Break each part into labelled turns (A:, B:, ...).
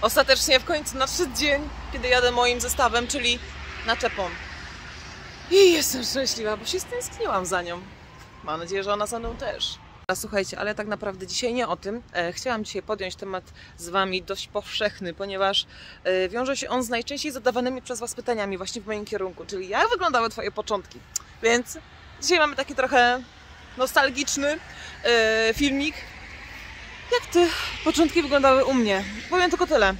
A: Ostatecznie w końcu nadszedł dzień, kiedy jadę moim zestawem, czyli naczepą. I jestem szczęśliwa, bo się stęskniłam za nią. Mam nadzieję, że ona za mną też. Słuchajcie, ale tak naprawdę dzisiaj nie o tym. Chciałam dzisiaj podjąć temat z Wami dość powszechny, ponieważ wiąże się on z najczęściej zadawanymi przez Was pytaniami właśnie w moim kierunku, czyli jak wyglądały Twoje początki. Więc dzisiaj mamy taki trochę nostalgiczny filmik. Jak te początki wyglądały u mnie? Powiem tylko tyle.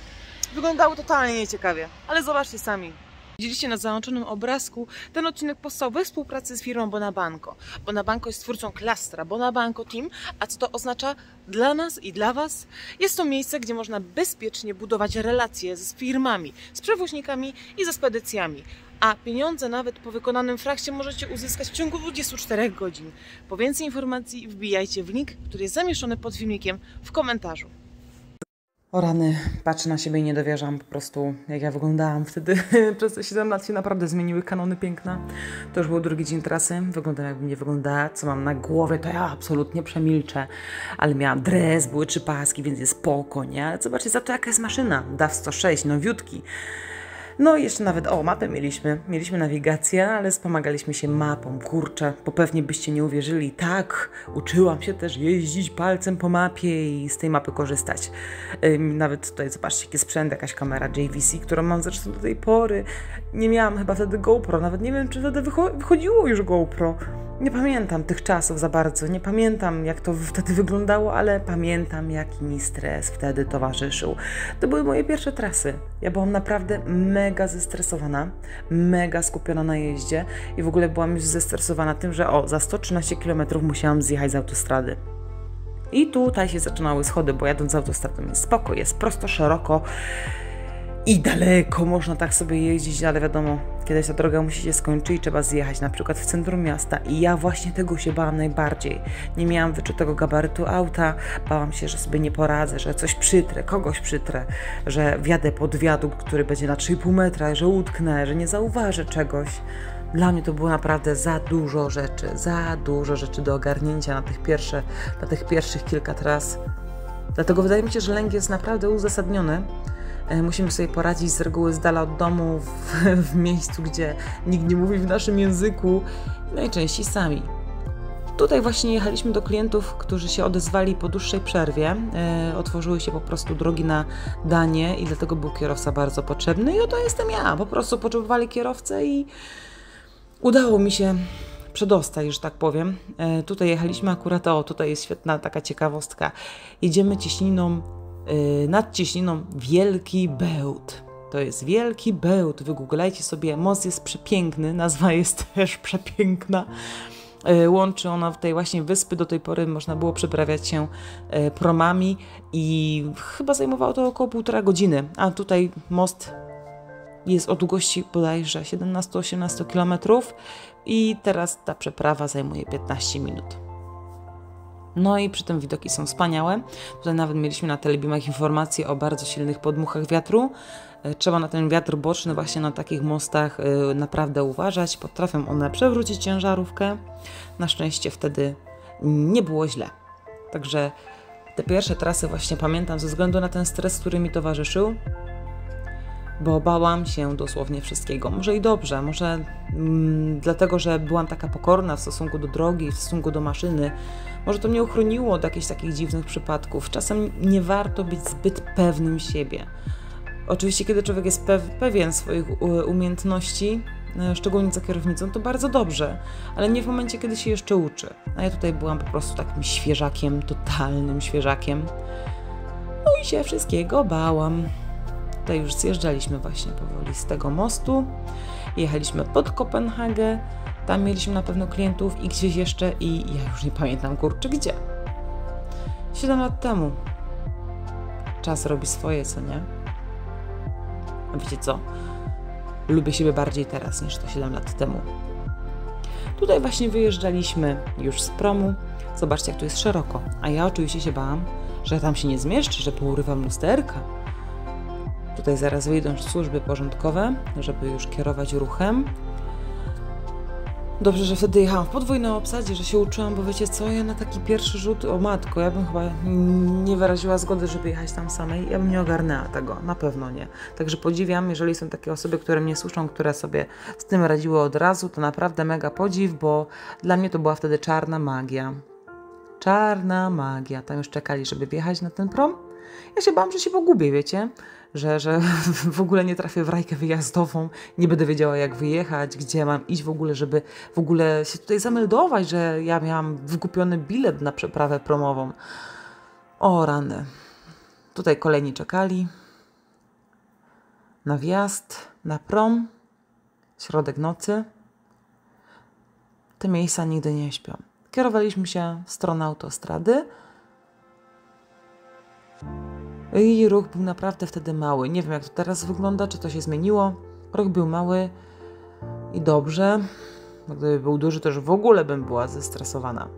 A: Wyglądały totalnie nieciekawie, ale zobaczcie sami. Widzieliście na załączonym obrazku, ten odcinek powstał we współpracy z firmą Bonabanco. Bonabanco jest twórcą klastra Bonabanco Team, a co to oznacza dla nas i dla Was? Jest to miejsce, gdzie można bezpiecznie budować relacje z firmami, z przewoźnikami i ze spedycjami. A pieniądze nawet po wykonanym frakcie możecie uzyskać w ciągu 24 godzin. Po więcej informacji wbijajcie w link, który jest zamieszczony pod filmikiem w komentarzu. O rany, patrzę na siebie i nie dowierzam po prostu, jak ja wyglądałam wtedy. Przez te 7 lat się naprawdę zmieniły kanony piękna. To już był drugi dzień trasy. Wyglądam, jakbym nie wyglądała. Co mam na głowie, to ja absolutnie przemilczę. Ale miałam dres, były 3 paski, więc jest spoko, nie? Ale zobaczcie za to, jaka jest maszyna. DAF 106, nowiutki. No i jeszcze nawet, mapę mieliśmy. Mieliśmy nawigację, ale wspomagaliśmy się mapą. Kurczę, bo pewnie byście nie uwierzyli. Tak, uczyłam się też jeździć palcem po mapie i z tej mapy korzystać. Nawet tutaj, zobaczcie, jaki sprzęt, jakaś kamera JVC, którą mam zresztą do tej pory. Nie miałam chyba wtedy GoPro, nawet nie wiem, czy wtedy wychodziło już GoPro. Nie pamiętam tych czasów za bardzo, nie pamiętam, jak to wtedy wyglądało, ale pamiętam, jaki mi stres wtedy towarzyszył. To były moje pierwsze trasy. Ja byłam naprawdę mega zestresowana, mega skupiona na jeździe i w ogóle byłam już zestresowana tym, że za 113 km musiałam zjechać z autostrady. I tutaj się zaczynały schody, bo jadąc z autostradą jest spoko, jest prosto, szeroko i daleko można tak sobie jeździć, ale wiadomo, kiedyś ta droga musi się skończyć i trzeba zjechać na przykład w centrum miasta i ja właśnie tego się bałam najbardziej. Nie miałam wyczutego gabarytu auta, bałam się, że sobie nie poradzę, że coś przytrę, kogoś przytrę, że wjadę pod wiadukt, który będzie na 3,5 metra, że utknę, że nie zauważę czegoś. Dla mnie to było naprawdę za dużo rzeczy do ogarnięcia na tych pierwszych kilka tras. Dlatego wydaje mi się, że lęk jest naprawdę uzasadniony. Musimy sobie poradzić z reguły z dala od domu, w miejscu, gdzie nikt nie mówi w naszym języku, najczęściej sami. Tutaj właśnie jechaliśmy do klientów, którzy się odezwali po dłuższej przerwie. Otworzyły się po prostu drogi na Danię i dlatego był kierowca bardzo potrzebny i oto jestem ja. Po prostu potrzebowali kierowcę i udało mi się przedostać, że tak powiem. Tutaj jechaliśmy akurat, tutaj jest świetna taka ciekawostka. Jedziemy cieśniną, nad cieśniną Wielki Bełt. To jest Wielki Bełt. Wygooglajcie sobie, most jest przepiękny, nazwa jest też przepiękna. Łączy ona w tej właśnie wyspy. Do tej pory można było przeprawiać się promami i chyba zajmowało to około 1,5 godziny. A tutaj most jest o długości bodajże 17-18 km i teraz ta przeprawa zajmuje 15 minut. No i przy tym widoki są wspaniałe. Tutaj nawet mieliśmy na telebimach informacje o bardzo silnych podmuchach wiatru. Trzeba na ten wiatr boczny właśnie na takich mostach naprawdę uważać. Potrafią one przewrócić ciężarówkę. Na szczęście wtedy nie było źle. Także te pierwsze trasy właśnie pamiętam ze względu na ten stres, który mi towarzyszył. Bo bałam się dosłownie wszystkiego. Może i dobrze, może dlatego, że byłam taka pokorna w stosunku do drogi, w stosunku do maszyny. Może to mnie uchroniło od jakichś takich dziwnych przypadków. Czasem nie warto być zbyt pewnym siebie. Oczywiście, kiedy człowiek jest pewien swoich umiejętności, szczególnie za kierownicą, to bardzo dobrze, ale nie w momencie, kiedy się jeszcze uczy. A ja tutaj byłam po prostu takim świeżakiem, totalnym świeżakiem. No i się wszystkiego bałam. Tutaj już zjeżdżaliśmy właśnie powoli z tego mostu. Jechaliśmy pod Kopenhagę. Tam mieliśmy na pewno klientów i gdzieś jeszcze i ja już nie pamiętam, kurczę, gdzie. 7 lat temu. Czas robi swoje, co nie? A wiecie co? Lubię siebie bardziej teraz niż to 7 lat temu. Tutaj właśnie wyjeżdżaliśmy już z promu. Zobaczcie, jak tu jest szeroko. A ja oczywiście się bałam, że tam się nie zmieszczę, że pourywam lusterka. Tutaj zaraz wyjdą służby porządkowe, żeby już kierować ruchem. Dobrze, że wtedy jechałam w podwójnej obsadzie, że się uczyłam, bo wiecie co, ja na taki pierwszy rzut, o matko, ja bym chyba nie wyraziła zgody, żeby jechać tam samej, ja bym nie ogarnęła tego, na pewno nie. Także podziwiam, jeżeli są takie osoby, które mnie słyszą, które sobie z tym radziły od razu, to naprawdę mega podziw, bo dla mnie to była wtedy czarna magia. Czarna magia. Tam już czekali, żeby wjechać na ten prom. Ja się bałam, że się pogubię, wiecie? Że w ogóle nie trafię w rajkę wyjazdową, nie będę wiedziała jak wyjechać, gdzie mam iść w ogóle, żeby w ogóle się tutaj zameldować, że ja miałam wykupiony bilet na przeprawę promową. O rany. Tutaj kolejni czekali na wjazd, na prom, środek nocy. Te miejsca nigdy nie śpią. Kierowaliśmy się w stronę autostrady i ruch był naprawdę wtedy mały. Nie wiem jak to teraz wygląda, czy to się zmieniło. Ruch był mały i dobrze. Gdyby był duży, to już w ogóle bym była zestresowana.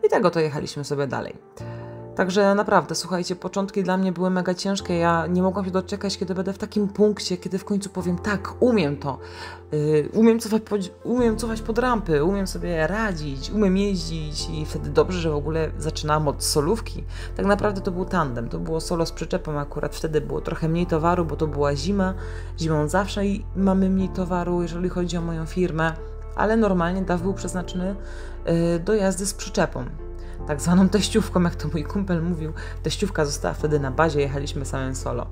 A: I tego to jechaliśmy sobie dalej. Także naprawdę, słuchajcie, początki dla mnie były mega ciężkie. Ja nie mogłam się doczekać, kiedy będę w takim punkcie, kiedy w końcu powiem, tak, umiem to. Umiem cofać pod rampy, umiem sobie radzić, umiem jeździć i wtedy dobrze, że w ogóle zaczynałam od solówki. Tak naprawdę to był tandem, to było solo z przyczepą akurat. Wtedy było trochę mniej towaru, bo to była zima. Zimą zawsze mamy mniej towaru, jeżeli chodzi o moją firmę, ale normalnie DAF był przeznaczony do jazdy z przyczepą. Tak zwaną teściówką, jak to mój kumpel mówił. Teściówka została wtedy na bazie, jechaliśmy samym solo.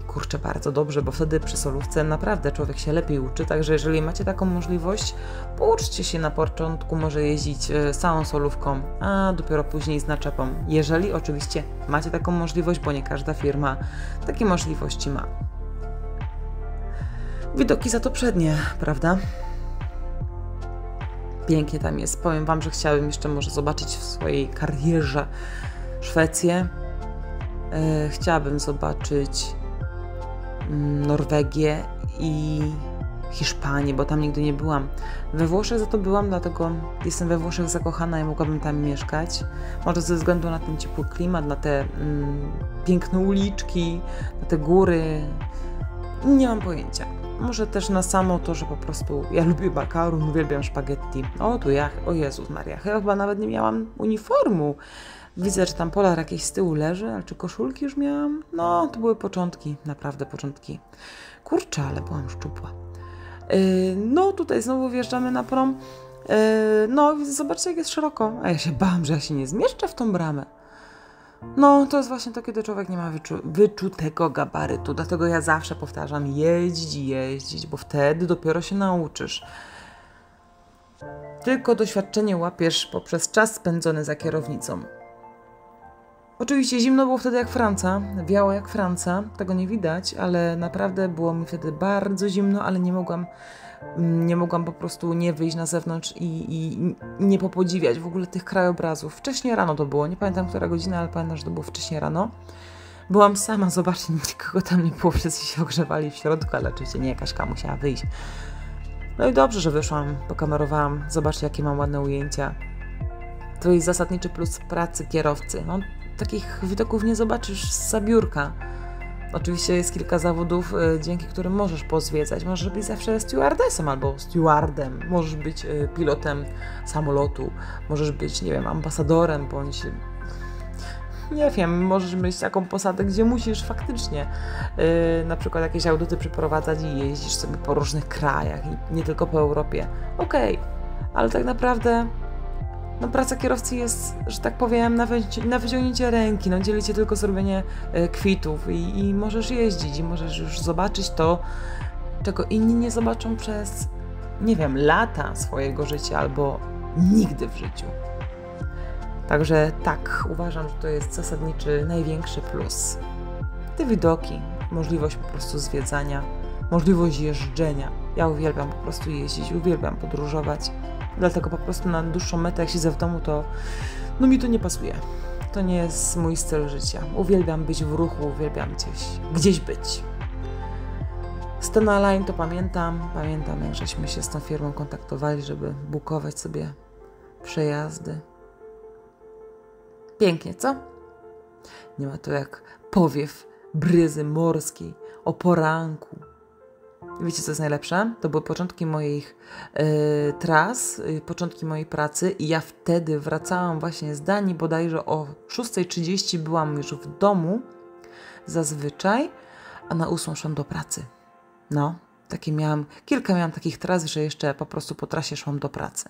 A: I kurczę, bardzo dobrze, bo wtedy przy solówce naprawdę człowiek się lepiej uczy, także jeżeli macie taką możliwość, pouczcie się na początku może jeździć całą solówką, a dopiero później z naczepą. Jeżeli oczywiście macie taką możliwość, bo nie każda firma takie możliwości ma. Widoki za to przednie, prawda? Pięknie tam jest. Powiem Wam, że chciałabym jeszcze może zobaczyć w swojej karierze Szwecję. Chciałabym zobaczyć Norwegię i Hiszpanię, bo tam nigdy nie byłam. We Włoszech za to byłam, dlatego jestem we Włoszech zakochana i mogłabym tam mieszkać. Może ze względu na ten ciepły klimat, na te piękne uliczki, na te góry. Nie mam pojęcia. Może też na samo to, że po prostu ja lubię makaron, uwielbiam spaghetti. O, tu ja, o Jezus Maria, ja chyba nawet nie miałam uniformu. Widzę, że tam polar jakieś z tyłu leży, ale czy koszulki już miałam? No, to były początki, naprawdę początki. Kurczę, ale byłam szczupła. No, tutaj znowu wjeżdżamy na prom. No, zobaczcie, jak jest szeroko. A ja się bałam, że ja się nie zmieszczę w tą bramę. No, to jest właśnie to, kiedy człowiek nie ma wyczutego gabarytu. Dlatego ja zawsze powtarzam, jeździć, bo wtedy dopiero się nauczysz. Tylko doświadczenie łapiesz poprzez czas spędzony za kierownicą. Oczywiście zimno było wtedy jak Franca, wiało jak Franca, tego nie widać, ale naprawdę było mi wtedy bardzo zimno, ale nie mogłam po prostu nie wyjść na zewnątrz i nie popodziwiać w ogóle tych krajobrazów. Wcześniej rano to było, nie pamiętam która godzina, ale pamiętam, że to było wcześniej rano. Byłam sama, zobaczcie, nikogo tam nie było, wszyscy się ogrzewali w środku, ale oczywiście nie, Kaśka musiała wyjść. No i dobrze, że wyszłam, pokamerowałam, zobaczcie jakie mam ładne ujęcia. To jest zasadniczy plus pracy kierowcy. No, takich widoków nie zobaczysz zza biurka. Oczywiście jest kilka zawodów, dzięki którym możesz pozwiedzać. Możesz być zawsze stewardessem albo stewardem. Możesz być pilotem samolotu. Możesz być, nie wiem, ambasadorem bądź... Nie wiem, możesz mieć taką posadę, gdzie musisz faktycznie na przykład jakieś audyty przeprowadzać i jeździsz sobie po różnych krajach i nie tylko po Europie. Okej, ale tak naprawdę no, praca kierowcy jest, że tak powiem, na wyciągnięcie ręki. No, dzieli cię tylko zrobienie kwitów i możesz jeździć i możesz już zobaczyć to, czego inni nie zobaczą przez, nie wiem, lata swojego życia albo nigdy w życiu. Także tak, uważam, że to jest zasadniczy, największy plus. Te widoki, możliwość po prostu zwiedzania, możliwość jeżdżenia. Ja uwielbiam po prostu jeździć, uwielbiam podróżować. Dlatego po prostu na dłuższą metę, jak siedzę w domu, to no mi to nie pasuje. To nie jest mój styl życia. Uwielbiam być w ruchu, uwielbiam gdzieś być. Stena Line to pamiętam jak żeśmy się z tą firmą kontaktowali, żeby bukować sobie przejazdy. Pięknie, co? Nie ma to jak powiew bryzy morskiej o poranku. Wiecie, co jest najlepsze? To były początki moich tras, początki mojej pracy i ja wtedy wracałam właśnie z Danii, bodajże o 6:30 byłam już w domu zazwyczaj, a na 8 szłam do pracy. No, kilka miałam takich tras, że jeszcze po prostu po trasie szłam do pracy.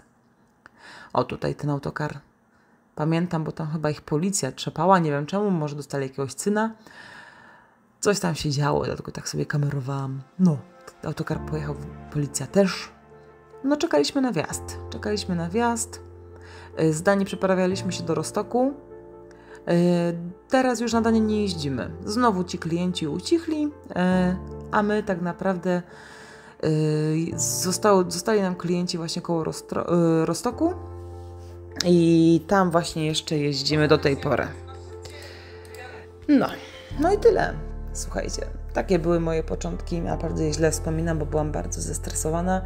A: O, tutaj ten autokar. Pamiętam, bo tam chyba ich policja trzepała, nie wiem czemu, może dostali jakiegoś cyna. Coś tam się działo, dlatego tak sobie kamerowałam. No, autokar pojechał, policja też. No, czekaliśmy na wjazd. Z Danii przeprawialiśmy się do Rostoku. Teraz już na Danię nie jeździmy. Znowu ci klienci ucichli, a my tak naprawdę zostali nam klienci właśnie koło Rostoku i tam właśnie jeszcze jeździmy do tej pory. No i tyle. Słuchajcie, takie były moje początki. Naprawdę je źle wspominam, bo byłam bardzo zestresowana.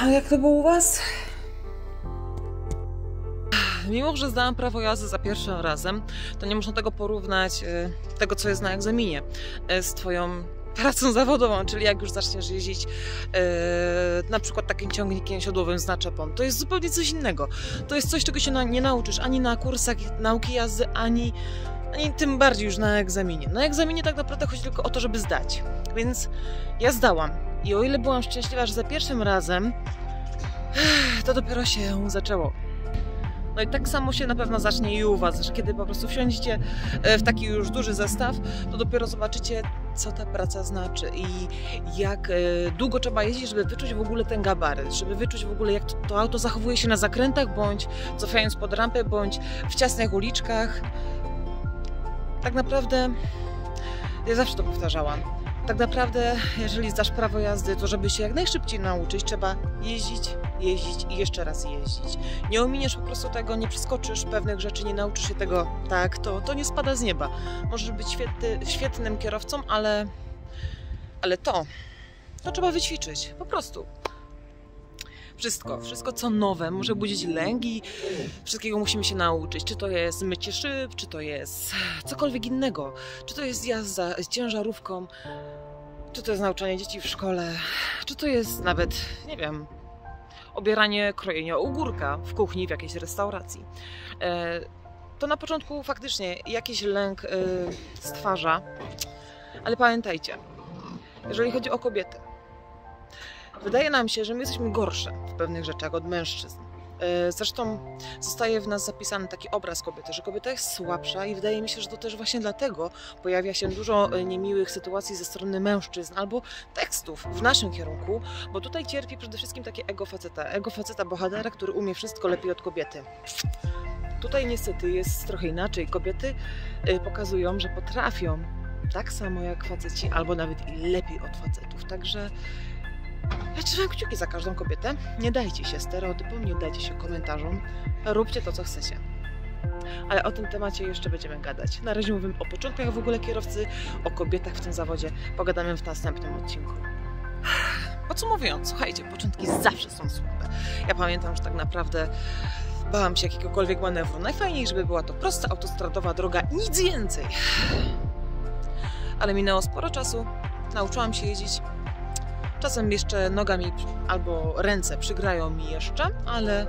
A: A jak to było u Was? Mimo że zdałam prawo jazdy za pierwszym razem, to nie można tego porównać, tego co jest na egzaminie, z Twoją pracą zawodową, czyli jak już zaczniesz jeździć na przykład takim ciągnikiem siodłowym z naczepą. To jest zupełnie coś innego. To jest coś, czego się nie nauczysz ani na kursach nauki jazdy, ani tym bardziej już na egzaminie. Na egzaminie tak naprawdę chodzi tylko o to, żeby zdać. Więc ja zdałam. I o ile byłam szczęśliwa, że za pierwszym razem, to dopiero się zaczęło. No i tak samo się na pewno zacznie i u Was, że kiedy po prostu wsiądziecie w taki już duży zestaw, to dopiero zobaczycie, co ta praca znaczy i jak długo trzeba jeździć, żeby wyczuć w ogóle ten gabaryt, żeby wyczuć w ogóle, jak to auto zachowuje się na zakrętach, bądź cofając pod rampę, bądź w ciasnych uliczkach. Tak naprawdę, ja zawsze to powtarzałam, tak naprawdę, jeżeli zdasz prawo jazdy, to żeby się jak najszybciej nauczyć, trzeba jeździć i jeszcze raz jeździć. Nie ominiesz po prostu tego, nie przeskoczysz pewnych rzeczy, nie nauczysz się tego tak, to nie spada z nieba. Możesz być świetnym kierowcą, ale to trzeba wyćwiczyć, po prostu. Wszystko co nowe może budzić lęk i wszystkiego musimy się nauczyć. Czy to jest mycie szyb, czy to jest cokolwiek innego, czy to jest jazda ciężarówką, czy to jest nauczanie dzieci w szkole, czy to jest nawet, nie wiem, obieranie, krojenie ogórka w kuchni, w jakiejś restauracji. To na początku faktycznie jakiś lęk stwarza, ale pamiętajcie, jeżeli chodzi o kobiety, wydaje nam się, że my jesteśmy gorsze w pewnych rzeczach od mężczyzn. Zresztą zostaje w nas zapisany taki obraz kobiety, że kobieta jest słabsza i wydaje mi się, że to też właśnie dlatego pojawia się dużo niemiłych sytuacji ze strony mężczyzn albo tekstów w naszym kierunku, bo tutaj cierpi przede wszystkim takie ego faceta bohatera, który umie wszystko lepiej od kobiety. Tutaj niestety jest trochę inaczej. Kobiety pokazują, że potrafią tak samo jak faceci, albo nawet i lepiej od facetów, także ja trzymam kciuki za każdą kobietę. Nie dajcie się stereotypom, nie dajcie się komentarzom. Róbcie to, co chcecie. Ale o tym temacie jeszcze będziemy gadać. Na razie mówimy o początkach w ogóle kierowcy, o kobietach w tym zawodzie. Pogadamy w następnym odcinku. Podsumowując, słuchajcie, początki zawsze są słabe. Ja pamiętam, że tak naprawdę bałam się jakiegokolwiek manewru. Najfajniej, żeby była to prosta autostradowa droga, nic więcej. Ale minęło sporo czasu, nauczyłam się jeździć. Czasem jeszcze nogami albo ręce przygrają mi jeszcze, ale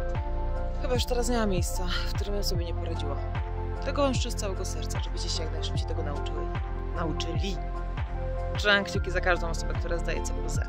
A: chyba już teraz nie ma miejsca, w którym ja sobie nie poradziła. Tego wam życzę z całego serca, żebyście się jak najszybciej tego nauczyli. Trzymam kciuki za każdą osobę, która zdaje CPZ.